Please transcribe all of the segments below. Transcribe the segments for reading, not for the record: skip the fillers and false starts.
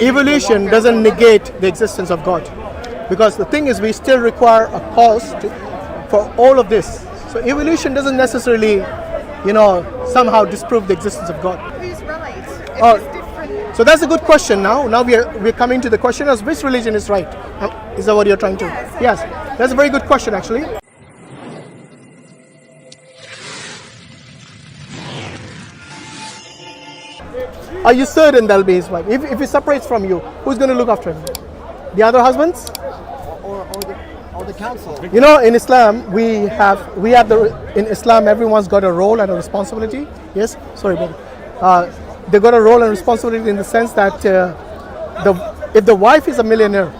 evolution doesn't negate the existence of God, because the thing is we still require a cause for all of this. So evolution doesn't necessarily, somehow disprove the existence of God. Who's right? If Oh. it's different. So that's a good question. Now we're coming to the question of which religion is right. Is that what you're trying to? Yes, that's a very good question actually. Are you certain that'll be his wife? If he separates from you, who's going to look after him? The other husbands? Or the council. In Islam, in Islam, everyone's got a role and a responsibility. Yes? Sorry, brother. They've got a role and responsibility in the sense that if the wife is a millionaire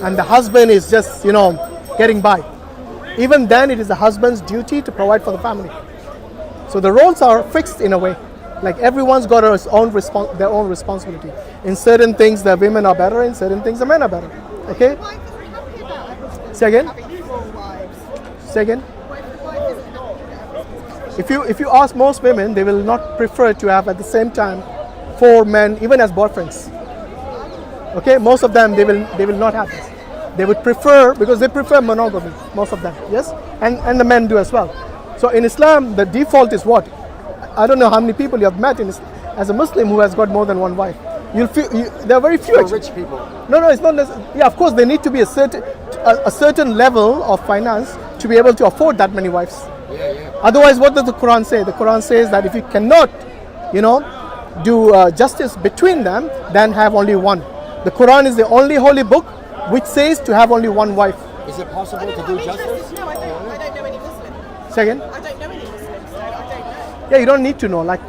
and the husband is just, getting by, even then it is the husband's duty to provide for the family. So the roles are fixed in a way. Like everyone's got their own responsibility. In certain things, the women are better. In certain things, the men are better. Okay? Wife isn't happy about Say again. having 4 wives. Say again. What if the wife isn't happy about it? If you ask most women, they will not prefer to have at the same time 4 men, even as boyfriends. Okay, most of them they will not have this. They would prefer, because they prefer monogamy. Most of them, yes, and the men do as well. So in Islam, the default is what? I don't know how many people you have met as a Muslim who has got more than one wife. There are very few. Rich people. No, it's not necessary. Yeah, of course, they need to be a certain level of finance to be able to afford that many wives. Yeah. Otherwise, what does the Quran say? The Quran says that if you cannot, do justice between them, then have only one. The Quran is the only holy book which says to have only one wife. Is it possible to I'm do interested. justice? No, I don't know any Muslims. Second, I don't know any Muslims, so I don't know. yeah, you don't need to know. Like,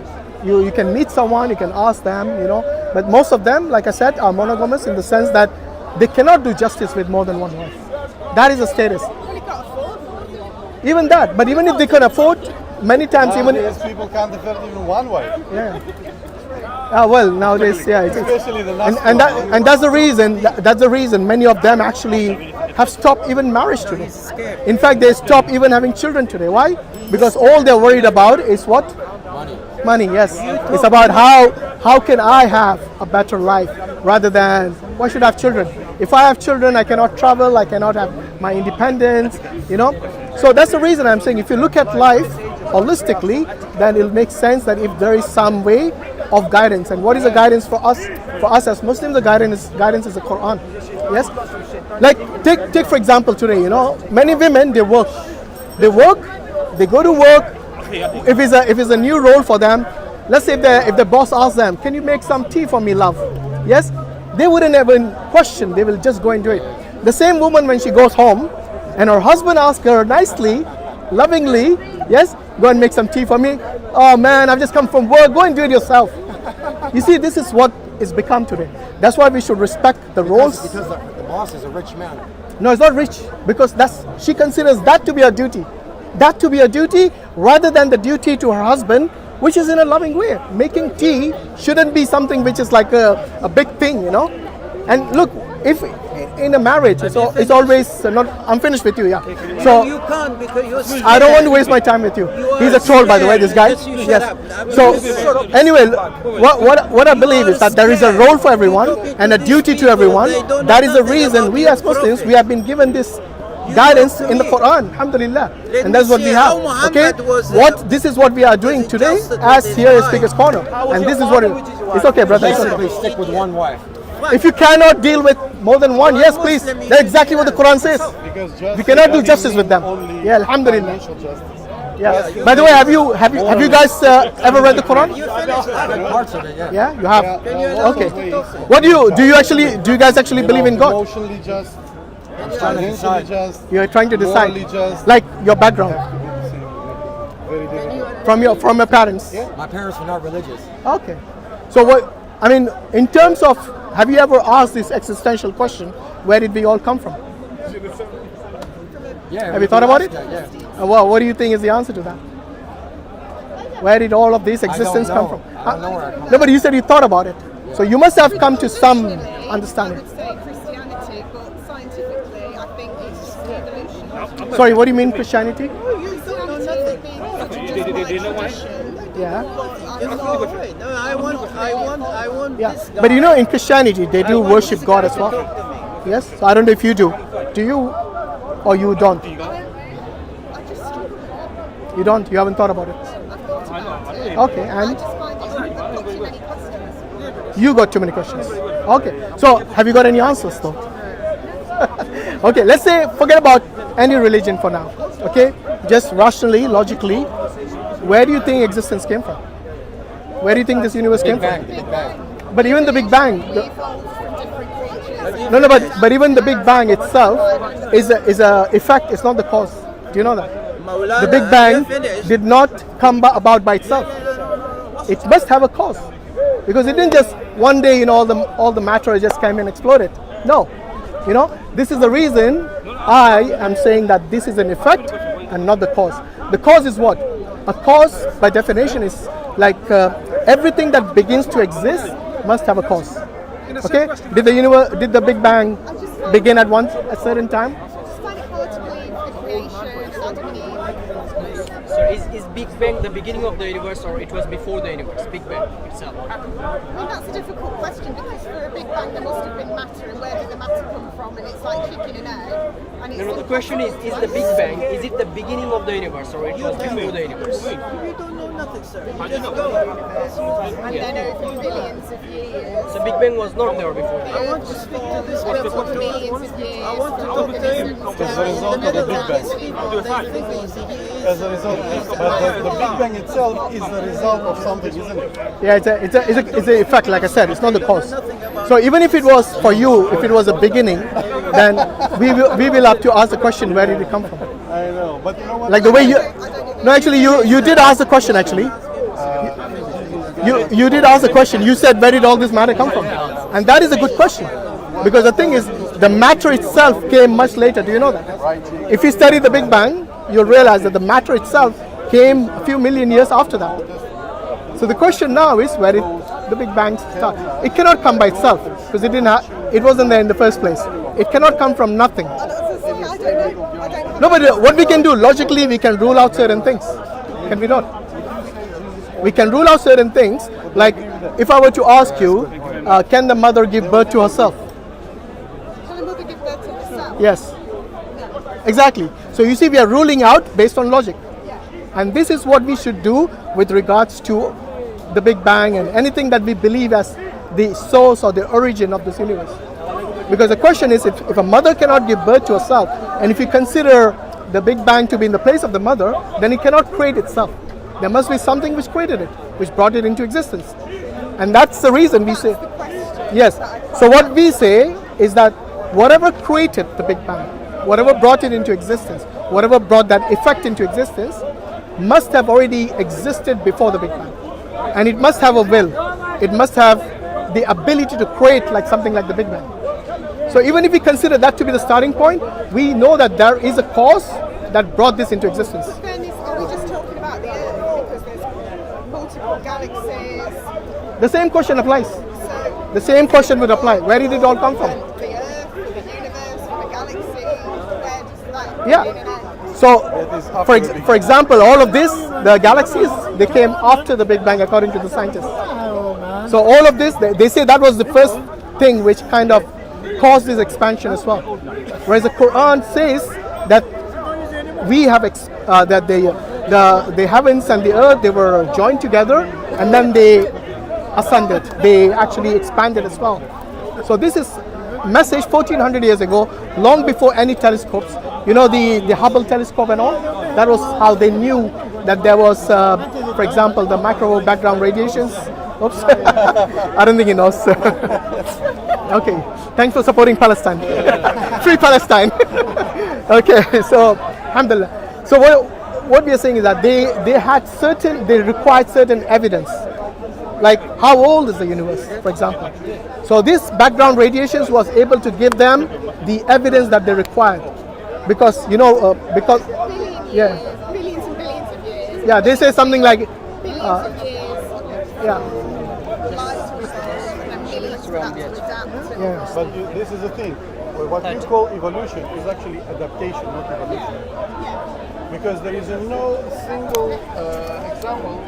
you can meet someone, you can ask them, But most of them, like I said, are monogamous in the sense that they cannot do justice with more than one wife. That is the status. Well, you can't afford. Even that, but even if they can afford, many times Nowadays people can't afford even one wife. Yeah. Well, nowadays, yeah. Especially the last And that's the reason. That's the reason many of them actually have stopped even marriage today. In fact, they stop even having children today. Why? Because all they're worried about is what? Money. Yes. It's about how can I have a better life rather than why should I have children? If I have children, I cannot travel. I cannot have my independence. So that's the reason I'm saying if you look at life holistically, then it'll make sense that if there is some way of guidance, and what is the guidance for us? For us as Muslims, the guidance is the Quran. Yes, like take for example today. Many women they work, they go to work. If it's a new role for them, let's say if the boss asks them, "Can you make some tea for me, love?" Yes, they wouldn't even question. They will just go and do it. The same woman when she goes home, and her husband asks her nicely, lovingly, yes, go and make some tea for me. Oh man, I've just come from work. Go and do it yourself. You see, this is what it's become today. That's why we should respect the roles. Because the boss is a rich man. No, it's not rich, because she considers that to be a duty. That to be a duty rather than the duty to her husband, which is in a loving way. Making tea shouldn't be something which is like a big thing, And look, if in a marriage, it's always not. I'm finished with you, yeah. So you can't because you're I don't want to waste my time with you. He's a troll, by the way, this guy. Yes. So anyway, what I believe is that there is a role for everyone and a duty to everyone. That is the reason we as Muslims we have been given this guidance in the Quran, alhamdulillah, and that's what we have. Okay, this is what we are doing today as here is Speaker's Corner, and this is what it's okay, brother. It's okay. Basically, stick with one wife. If you cannot deal with more than one, yes, please. That's exactly what the Quran says. We cannot do justice with them. Yeah, alhamdulillah. Yeah. By the way, have you guys ever read the Quran? Parts of it, yeah. Yeah, you have. Okay. What do you guys actually believe in God? Emotionally just. I'm trying to decide. You're trying to decide, morally just. like your background Very different. from your parents. My parents were not religious. Okay. So in terms of, have you ever asked this existential question, where did we all come from? Yeah. Have you thought about it? Yeah. Well, what do you think is the answer to that? Where did all of this existence come from? I don't know where I come from. No, but you said you thought about it. So you must have come to some understanding. I would say Christianity, but scientifically, I think it's just evolution. Sorry, what do you mean Christianity? Christianity being such a tradition, Yeah. I No, I want Yeah. this guy. But you know, in Christianity, they do worship God as well. Yes. So I don't know if you do. Do you, or you don't? I just struggle with it. You don't. You haven't thought about it. I've thought about it. Okay. I And just find it, I've got too many questions. you got too many questions. Okay. So have you got any answers though? Okay. Let's say forget about any religion for now. Okay. Just rationally, logically, where do you think existence came from? Where do you think this universe came Big Bang. from? Big Bang. But even the Big Bang. We evolved from different creatures. No, but even the Big Bang itself is a effect. It's not the cause. Do you know that? The Big Bang did not come about by itself. It must have a cause, because it didn't just one day, you know, all the matter just came and exploded. No, you know, this is the reason I am saying that this is an effect and not the cause. The cause is what? A cause, by definition, is like everything that begins to exist must have a cause. Okay? Did the Big Bang begin at a certain time? I just find it hard to believe the creation, Adam and Eve. So is Big Bang the beginning of the universe, or it was before the universe? Big Bang itself. I mean, that's a difficult question, because for a Big Bang there must have been matter, and where did the matter come from? And it's like chicken and egg. And it's No, the question is the Big Bang, is it the beginning of the universe, or it was before the universe? We don't know nothing, sir. You just go. and then over billions of years. So Big Bang was not there before. I want to speak to this Over guy. millions of years. I want to talk to him. As a result of the Big Bang. As a result, but the Big Bang itself is the result of something, isn't it? Yeah, it's a effect. Like I said, it's not the cause. So even if it was for you, if it was a beginning, then we will have to ask the question, where did it come from? I know, but you know what? Like the way you. No, actually, you did ask the question. Actually, you did ask the question. You said, where did all this matter come from? And that is a good question, because the thing is, the matter itself came much later. Do you know that? If you study the Big Bang, you'll realize that the matter itself came a few million years after that. So the question now is, where did the Big Bang start? It cannot come by itself, because it wasn't there in the first place. It cannot come from nothing. I don't know. No, but what we can do, logically, we can rule out certain things. Can we not? We can rule out certain things, like if I were to ask you, can the mother give birth to herself? Can a mother give birth to herself? Yes. Exactly. So you see, we are ruling out based on logic. And this is what we should do with regards to the Big Bang and anything that we believe as the source or the origin of this universe. Because the question is, if a mother cannot give birth to herself, and if you consider the Big Bang to be in the place of the mother, then it cannot create itself. There must be something which created it, which brought it into existence. And that's the reason we say, yes. So what we say is that whatever created the Big Bang, whatever brought it into existence, whatever brought that effect into existence, must have already existed before the Big Bang. And it must have a will. It must have the ability to create like something like the Big Bang. So even if we consider that to be the starting point, we know that there is a cause that brought this into existence. Then are we just talking about the Earth, because there's multiple galaxies? The same question applies. So The same question would apply. Where did it all come from? the Earth, the universe, the galaxy, where does that Yeah. begin and end? So, is after the Big for example, all of this, the galaxies, they came after the Big Bang, according to the scientists. So all of this, they say that was the first thing which kind of caused this expansion as well. Whereas the Quran says that we have that the heavens and the earth, they were joined together, and then they ascended. They actually expanded as well. So this is message 1400 years ago, long before any telescopes. You know, the Hubble telescope and all, that was how they knew that there was, for example, the macro background radiations. Oops, I don't think he knows. Okay, thanks for supporting Palestine. Free Palestine. Okay, so alhamdulillah. So what we are saying is that they required certain evidence, like how old is the universe, for example. So this background radiations was able to give them the evidence that they required, because Billions and billions of years. yeah, they say something like Billions of years. yeah. Lives were formed, and then millions of that to adapt. And Yes. But this is the thing. What we call evolution is actually adaptation, not evolution. because there is no single example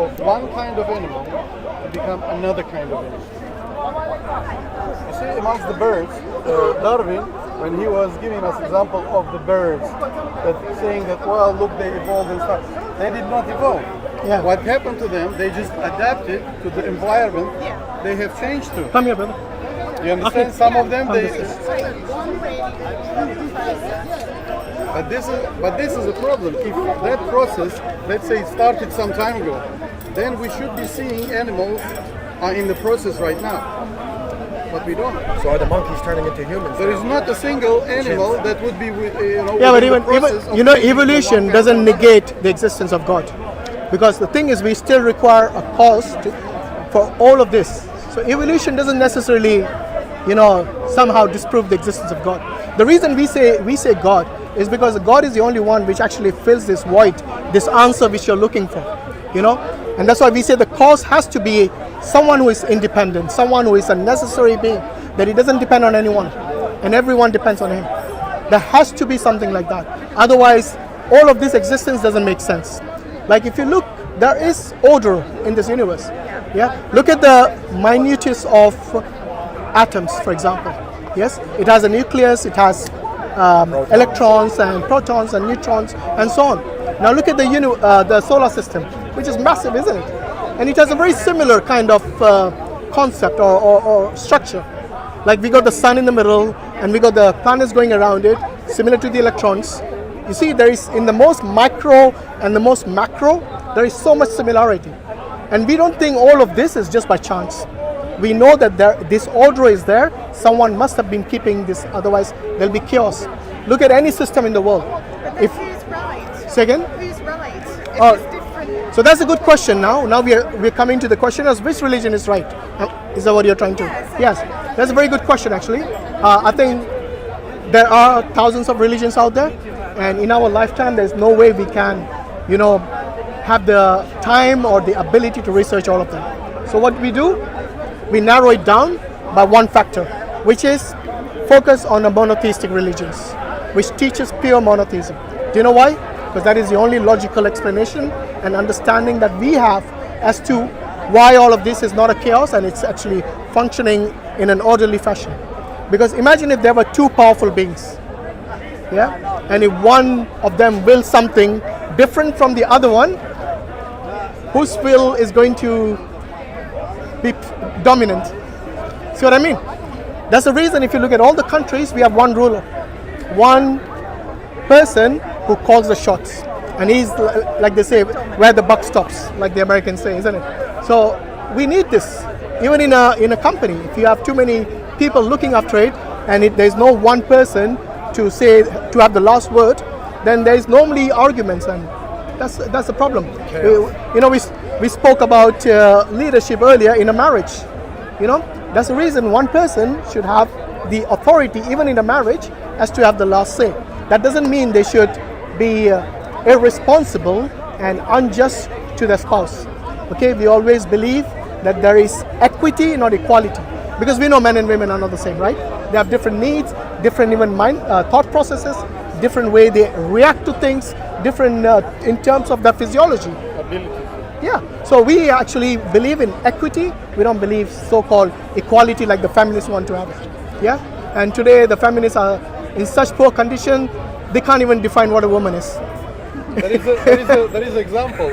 of one kind of animal to become another kind of animal. You see, amongst the birds, Darwin, when he was giving us example of the birds, that saying that, well, look, they evolved and stuff. They did not evolve. Yeah. What happened to them, they just adapted to the environment they have changed to. Come here, brother. You understand? Some of them, they... But this is a problem. If that process, let's say it started some time ago, then we should be seeing animals in the process right now. But we don't. So are the monkeys turning into humans? There is not a single animal that would be, Yeah, but within even the process of evolution one doesn't kind of negate the existence of God, because the thing is, we still require a cause for all of this. So evolution doesn't necessarily, somehow disprove the existence of God. The reason we say God is because God is the only one which actually fills this void, this answer which you're looking for, and that's why we say the cause has to be someone who is independent, someone who is a necessary being, that he doesn't depend on anyone and everyone depends on him. There has to be something like that. Otherwise, all of this existence doesn't make sense. Like if you look, there is order in this universe. Yeah, look at the minutest of atoms, for example. Yes, it has a nucleus, it has electrons and protons and neutrons and so on. Now look at the solar system, which is massive, isn't it? And it has a very similar kind of concept or structure. Like we got the sun in the middle and we got the planets going around it, similar to the electrons. You see, there is, in the most micro and the most macro, there is so much similarity. And we don't think all of this is just by chance. We know that this order is there. Someone must have been keeping this, otherwise there'll be chaos. Look at any system in the world. But then who's right? Say again? Who's right? If Oh, it's different. So that's a good question now. Now we're coming to the question of which religion is right. Is that what you're trying to? Yes, that's a very good question actually. I think there are thousands of religions out there, and in our lifetime there's no way we can, have the time or the ability to research all of them. So what we do, we narrow it down by one factor, which is focus on the monotheistic religions, which teaches pure monotheism. Do you know why? Because that is the only logical explanation and understanding that we have as to why all of this is not a chaos and it's actually functioning in an orderly fashion. Because imagine if there were two powerful beings, and if one of them wills something different from the other one, whose will is going to be dominant? See what I mean? That's the reason if you look at all the countries, we have one ruler, one person who calls the shots, and he's, like they say, where the buck stops, like the Americans say, isn't it? So we need this even in a company. If you have too many people looking after it and there's no one person to have the last word, then there's normally arguments, and that's the problem. We spoke about leadership earlier in a marriage. That's the reason one person should have the authority even in a marriage as to have the last say. That doesn't mean they should be irresponsible and unjust to their spouse. Okay, we always believe that there is equity, not equality, because we know men and women are not the same, right? They have different needs, different even thought processes, different way they react to things, different in terms of their physiology. Yeah, so we actually believe in equity. We don't believe so-called equality like the feminists want to have it. Yeah, and today the feminists are in such poor condition, they can't even define what a woman is. There is example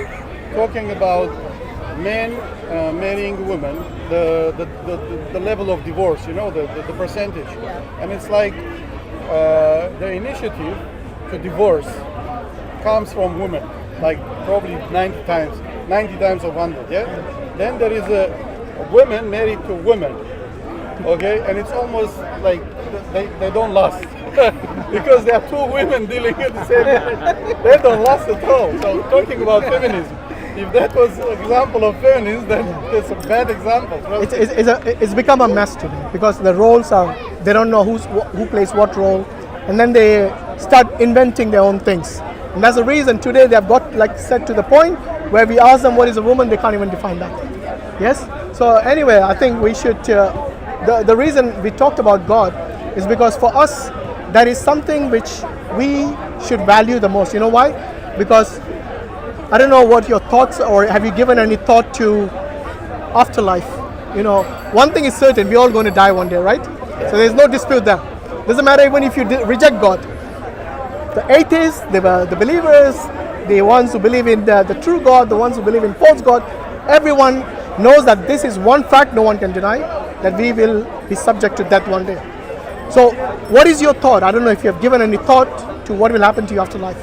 talking about men marrying women, the level of divorce, the percentage, and it's like the initiative to divorce comes from women, like probably 90 times of 100. Yeah, then there is a women married to women, okay, and it's almost like they don't last. Because there are two women dealing at the same time. They don't last at all. So talking about feminism, if that was an example of feminism, then it's a bad example. It's become a mess today because the roles they don't know who plays what role, and then they start inventing their own things. And that's the reason today they have got set to the point where we ask them what is a woman, they can't even define that. Yes? So anyway, I think we should, the reason we talked about God is because for us, that is something which we should value the most. You know why? Because I don't know what your thoughts, or have you given any thought to afterlife? You know, one thing is certain, we're all going to die one day, right? So there's no dispute there. Doesn't matter even if you reject God. The atheists, the believers, the ones who believe in the true God, the ones who believe in false God, everyone knows that this is one fact no one can deny, that we will be subject to death one day. So what is your thought? I don't know if you have given any thought to what will happen to you after life.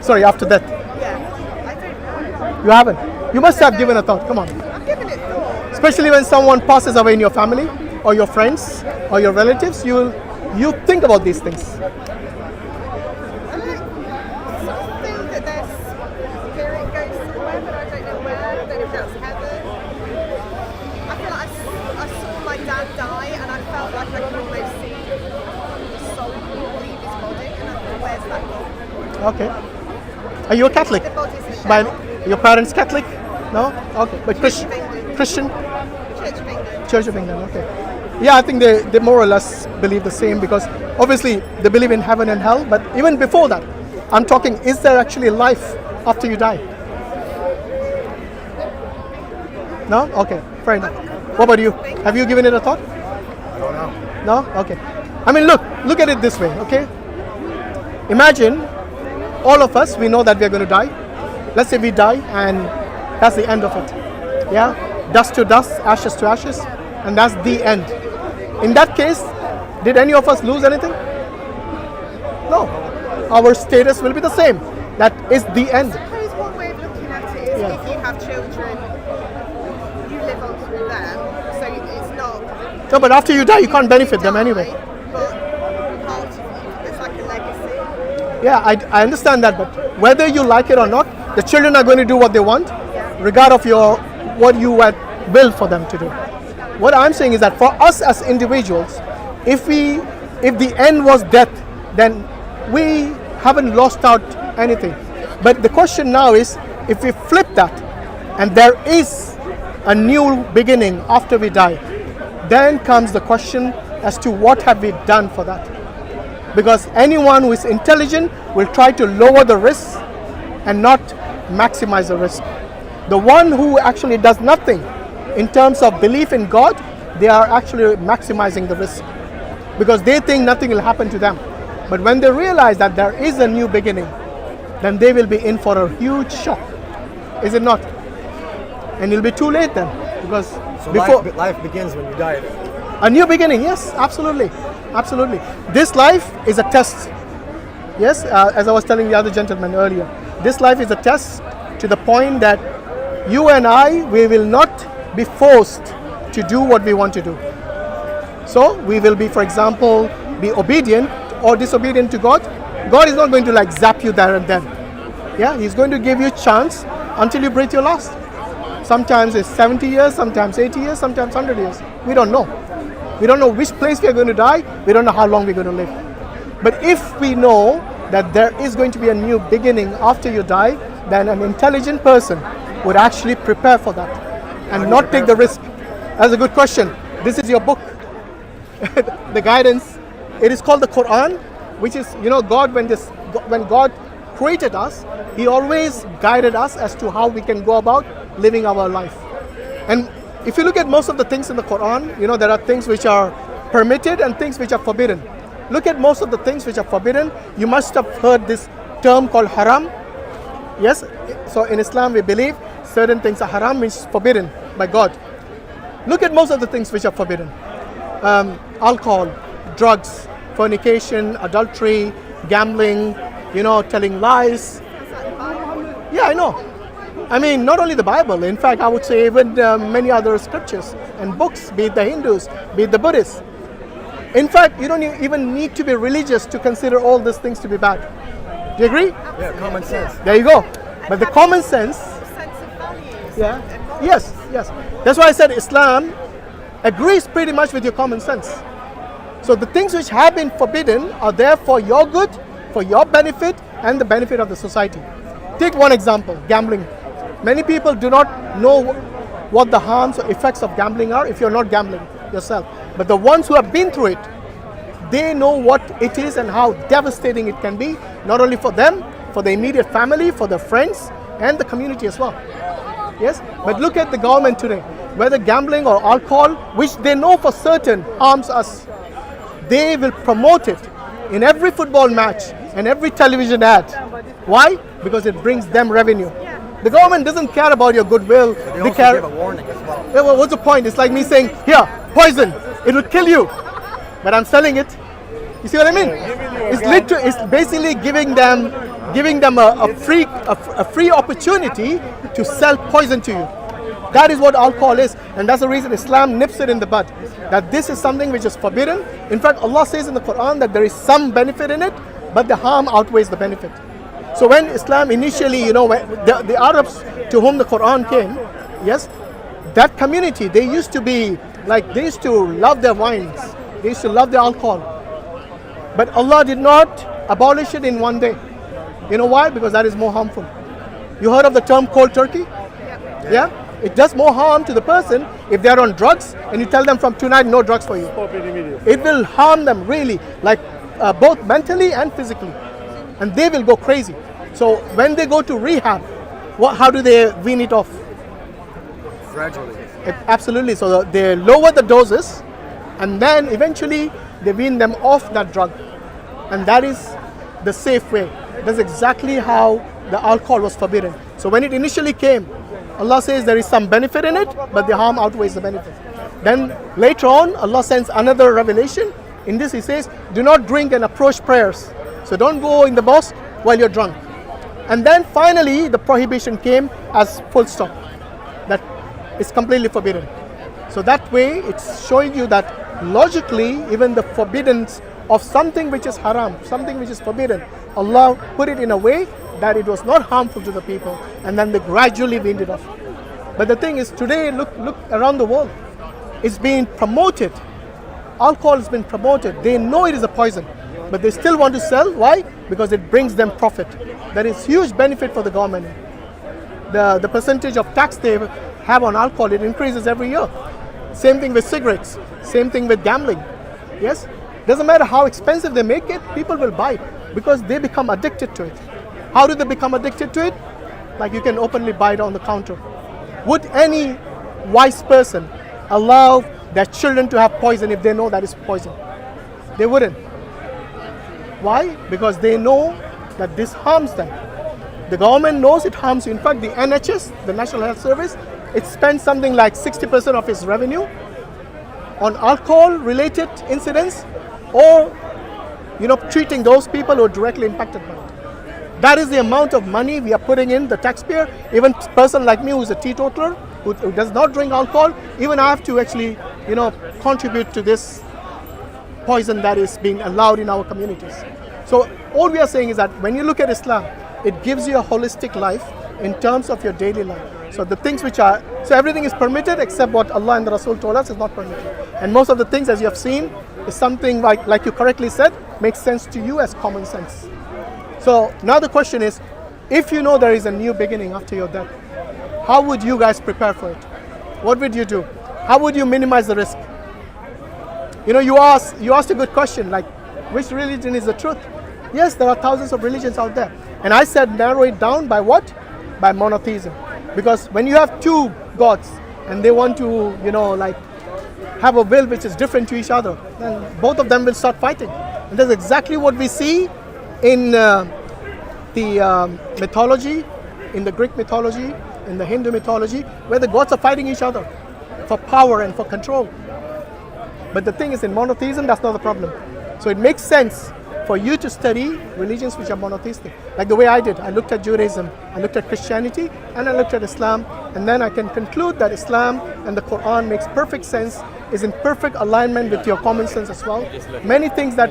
Sorry, after death. Yeah, I don't know. You haven't? You must have given a thought. Come on. I've given it thought. Especially when someone passes away in your family or your friends or your relatives, you think about these things. I like sort of think that their spirit goes somewhere, but I don't know where. I don't know if that's heaven. I feel like I saw my dad die, and I felt like I could almost see his soul leave his body, and I thought, where's that gone? Okay. Are you a Catholic? The body's a shell. By your parents Catholic? No? Okay. But Christian? Church of England. Church of England, okay. Yeah, I think they more or less believe the same, because obviously they believe in heaven and hell, but even before that, I'm talking, is there actually life after you die? No? Okay, fair enough. What about you? Have you given it a thought? No? Okay. I mean, look at it this way, okay? Imagine all of us, we know that we are going to die. Let's say we die and that's the end of it. Yeah? Dust to dust, ashes to ashes, and that's the end. In that case, did any of us lose anything? No. Our status will be the same. That is the end. I suppose one way of looking at it is if you have children, you live on through them, so it's not. No, but after you die, you can't benefit them anyway. But part of you, it's like a legacy. Yeah, I understand that, but whether you like it or not, the children are going to do what they want, regardless of what you had built for them to do. What I'm saying is that for us as individuals, if the end was death, then we haven't lost out anything. But the question now is, if we flip that and there is a new beginning after we die, then comes the question as to what have we done for that. Because anyone who is intelligent will try to lower the risk and not maximize the risk. The one who actually does nothing in terms of belief in God, they are actually maximizing the risk, because they think nothing will happen to them. But when they realize that there is a new beginning, then they will be in for a huge shock. Is it not? And it'll be too late then, because So before life begins when you die. a new beginning, yes, absolutely. Absolutely. This life is a test. Yes, as I was telling the other gentleman earlier, this life is a test to the point that you and I, we will not be forced to do what we want to do. So we will be, for example, be obedient or disobedient to God. God is not going to like zap you there and then. Yeah, He's going to give you a chance until you breathe your last. Sometimes it's 70 years, sometimes 80 years, sometimes 100 years. We don't know. We don't know which place we are going to die. We don't know how long we're going to live. But if we know that there is going to be a new beginning after you die, then an intelligent person would actually prepare for that and not take the risk. That's a good question. This is your book. The guidance. It is called the Quran, which is, God, when God created us, He always guided us as to how we can go about living our life. And if you look at most of the things in the Quran, there are things which are permitted and things which are forbidden. Look at most of the things which are forbidden. You must have heard this term called haram. Yes? So in Islam we believe certain things are haram, means forbidden by God. Look at most of the things which are forbidden. Alcohol, drugs, fornication, adultery, gambling, telling lies. Yeah, I know. I mean, not only the Bible. In fact, I would say even many other scriptures and books, be it the Hindus, be it the Buddhists. In fact, you don't even need to be religious to consider all these things to be bad. Do you agree? Yeah, common sense. There you go. But the common sense, Sense of values. yeah, yes. That's why I said Islam agrees pretty much with your common sense. So the things which have been forbidden are there for your good, for your benefit, and the benefit of the society. Take one example, gambling. Many people do not know what the harms or effects of gambling are if you're not gambling yourself. But the ones who have been through it, they know what it is and how devastating it can be, not only for them, for the immediate family, for the friends, and the community as well. Yes, but look at the government today. Whether gambling or alcohol, which they know for certain harms us, they will promote it in every football match and every television ad. Why? Because it brings them revenue. The government doesn't care about your goodwill. They also care. give a warning as well. Yeah, well, what's the point? It's like me saying, here, poison, it will kill you. But I'm selling it. You see what I mean? It's basically giving them a free opportunity to sell poison to you. That is what alcohol is, and that's the reason Islam nips it in the bud. That this is something which is forbidden. In fact, Allah says in the Quran that there is some benefit in it, but the harm outweighs the benefit. So when Islam initially, when the Arabs to whom the Quran came, yes, that community, they used to be like, they used to love their wines, they used to love their alcohol. But Allah did not abolish it in one day. You know why? Because that is more harmful. You heard of the term cold turkey? Yeah? It does more harm to the person if they're on drugs and you tell them from tonight, no drugs for you. Stop it immediately. It will harm them really, like both mentally and physically. And they will go crazy. So when they go to rehab, how do they wean it off? Gradually. Absolutely. So they lower the doses and then eventually they wean them off that drug. And that is the safe way. That's exactly how the alcohol was forbidden. So when it initially came, Allah says there is some benefit in it, but the harm outweighs the benefit. Then later on, Allah sends another revelation. In this He says, do not drink and approach prayers. So don't go in the mosque while you're drunk. And then finally, the prohibition came as full stop. That is completely forbidden. So that way, it's showing you that logically, even the forbiddance of something which is haram, something which is forbidden, Allah put it in a way that it was not harmful to the people, and then they gradually weaned it off. But the thing is, today, look around the world, it's being promoted. Alcohol has been promoted. They know it is a poison, but they still want to sell. Why? Because it brings them profit. There is huge benefit for the government. The percentage of tax they have on alcohol, it increases every year. Same thing with cigarettes. Same thing with gambling. Yes? Doesn't matter how expensive they make it, people will buy it because they become addicted to it. How do they become addicted to it? Like you can openly buy it on the counter. Would any wise person allow their children to have poison if they know that is poison? They wouldn't. Why? Because they know that this harms them. The government knows it harms you. In fact, the NHS, the National Health Service, it spends something like 60% of its revenue on alcohol-related incidents or treating those people who are directly impacted by it. That is the amount of money we are putting in, the taxpayer. Even a person like me who is a teetotaler, who does not drink alcohol, even I have to actually, contribute to this poison that is being allowed in our communities. So all we are saying is that when you look at Islam, it gives you a holistic life in terms of your daily life. So the things so everything is permitted except what Allah and the Rasul told us is not permitted. And most of the things, as you have seen, is something like you correctly said, makes sense to you as common sense. So now the question is, if you know there is a new beginning after your death, how would you guys prepare for it? What would you do? How would you minimize the risk? You asked a good question, like, which religion is the truth? Yes, there are thousands of religions out there. And I said narrow it down by what? By monotheism. Because when you have two gods and they want to, have a will which is different to each other, then both of them will start fighting. And that's exactly what we see in the mythology, in the Greek mythology, in the Hindu mythology, where the gods are fighting each other for power and for control. But the thing is, in monotheism, that's not the problem. So it makes sense for you to study religions which are monotheistic. Like the way I did. I looked at Judaism, I looked at Christianity, and I looked at Islam, and then I can conclude that Islam and the Quran makes perfect sense, is in perfect alignment with your common sense as well. Many things that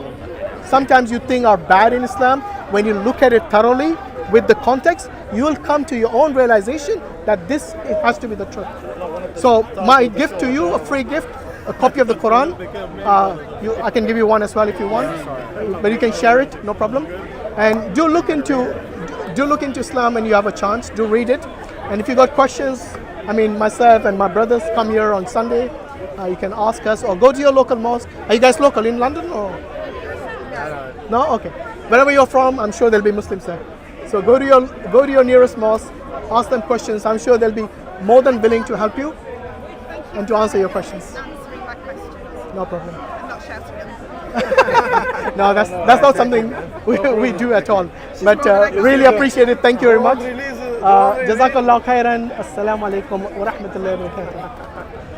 sometimes you think are bad in Islam, when you look at it thoroughly with the context, you will come to your own realization that it has to be the truth. So my gift to you, a free gift, a copy of the Quran. I can give you one as well if you want, but you can share it, no problem. And do look into Islam when you have a chance. Do read it. And if you got questions, myself and my brothers come here on Sunday. You can ask us or go to your local mosque. Are you guys local in London or? No? Okay. Wherever you're from, I'm sure there'll be Muslims there. So go to your nearest mosque, ask them questions. I'm sure they'll be more than willing to help you and to answer your questions. Answering my questions. No problem. I'm not shouting them. No, that's not something we do at all. But really appreciate it. Thank you very much. Jazakallah khairan. Assalamu alaikum wa rahmatullahi wa barakatuh.